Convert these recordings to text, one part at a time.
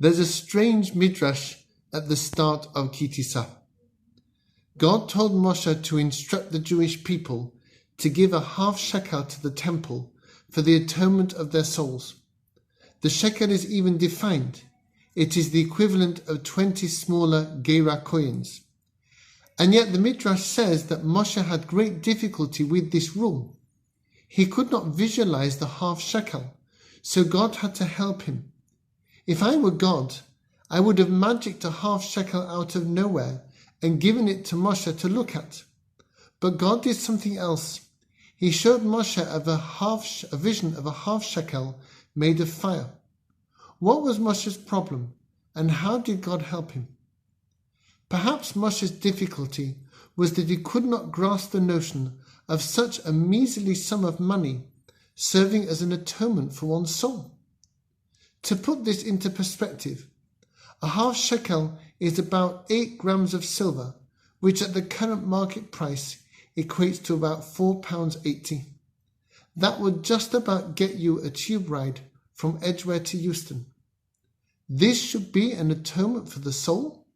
There's a strange midrash at the start of Ki Tisa. God told Moshe to instruct the Jewish people to give a half shekel to the temple for the atonement of their souls. The shekel is even defined. It is the equivalent of 20 smaller Geira coins. And yet the Midrash says that Moshe had great difficulty with this rule. He could not visualize the half shekel, so God had to help him. If I were God, I would have magicked a half shekel out of nowhere and given it to Moshe to look at. But God did something else. He showed Moshe a vision of a half shekel made of fire. What was Moshe's problem, and how did God help him? Perhaps Moshe's difficulty was that he could not grasp the notion of such a measly sum of money serving as an atonement for one's soul. To put this into perspective, a half shekel is about 8 grams of silver, which at the current market price equates to about £4.80. That would just about get you a tube ride from Edgware to Euston. This should be an atonement for the soul,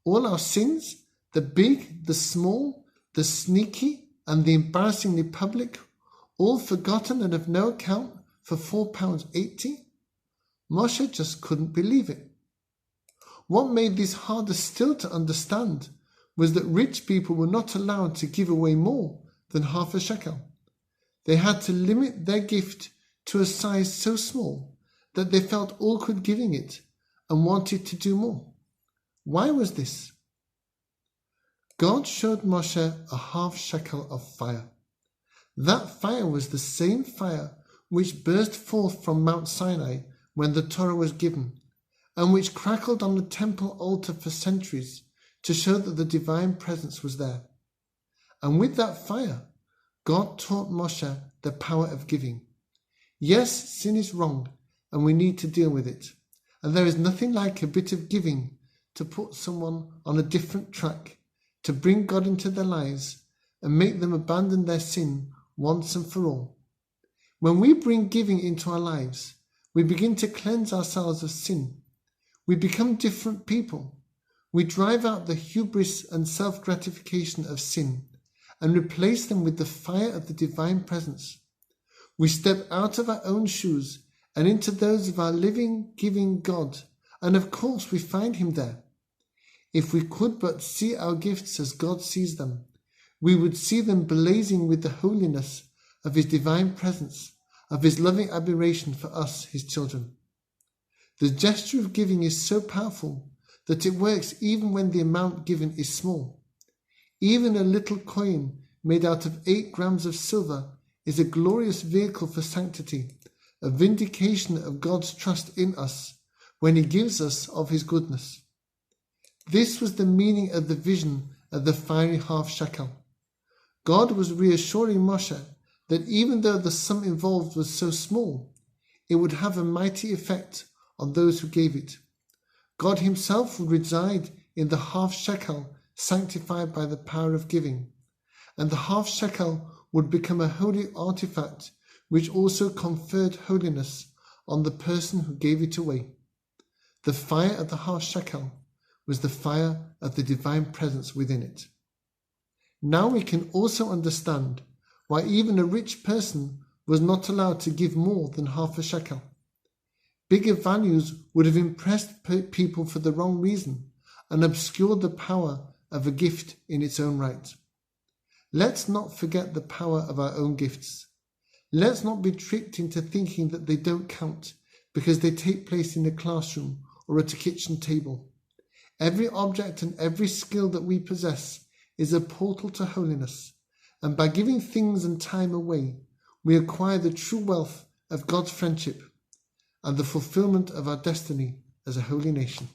all our sins, the big, the small, the sneaky and the embarrassingly public, all forgotten and of no account for £4.80? Moshe just couldn't believe it. What made this harder still to understand was that rich people were not allowed to give away more than half a shekel. They had to limit their gift to a size so small that they felt awkward giving it and wanted to do more. Why was this? God showed Moshe a half shekel of fire. That fire was the same fire which burst forth from Mount Sinai when the Torah was given, and which crackled on the temple altar for centuries to show that the divine presence was there. And with that fire, God taught Moshe the power of giving. Yes, sin is wrong, and we need to deal with it. And there is nothing like a bit of giving to put someone on a different track, to bring God into their lives and make them abandon their sin once and for all. When we bring giving into our lives, we begin to cleanse ourselves of sin. We become different people. We drive out the hubris and self-gratification of sin and replace them with the fire of the divine presence. We step out of our own shoes and into those of our living, giving God, and of course we find him there. If we could but see our gifts as God sees them, we would see them blazing with the holiness of his divine presence, of his loving admiration for us, his children. The gesture of giving is so powerful that it works even when the amount given is small. Even a little coin made out of 8 grams of silver is a glorious vehicle for sanctity, a vindication of God's trust in us when he gives us of his goodness. This was the meaning of the vision of the fiery half shekel. God was reassuring Moshe that even though the sum involved was so small, it would have a mighty effect on those who gave it. God himself would reside in the half shekel sanctified by the power of giving, and the half shekel would become a holy artifact which also conferred holiness on the person who gave it away. The fire of the half shekel was the fire of the divine presence within it. Now we can also understand why even a rich person was not allowed to give more than half a shekel. Bigger values would have impressed people for the wrong reason and obscured the power of a gift in its own right. Let's not forget the power of our own gifts. Let's not be tricked into thinking that they don't count because they take place in a classroom or at a kitchen table. Every object and every skill that we possess is a portal to holiness, and by giving things and time away, we acquire the true wealth of God's friendship and the fulfillment of our destiny as a holy nation.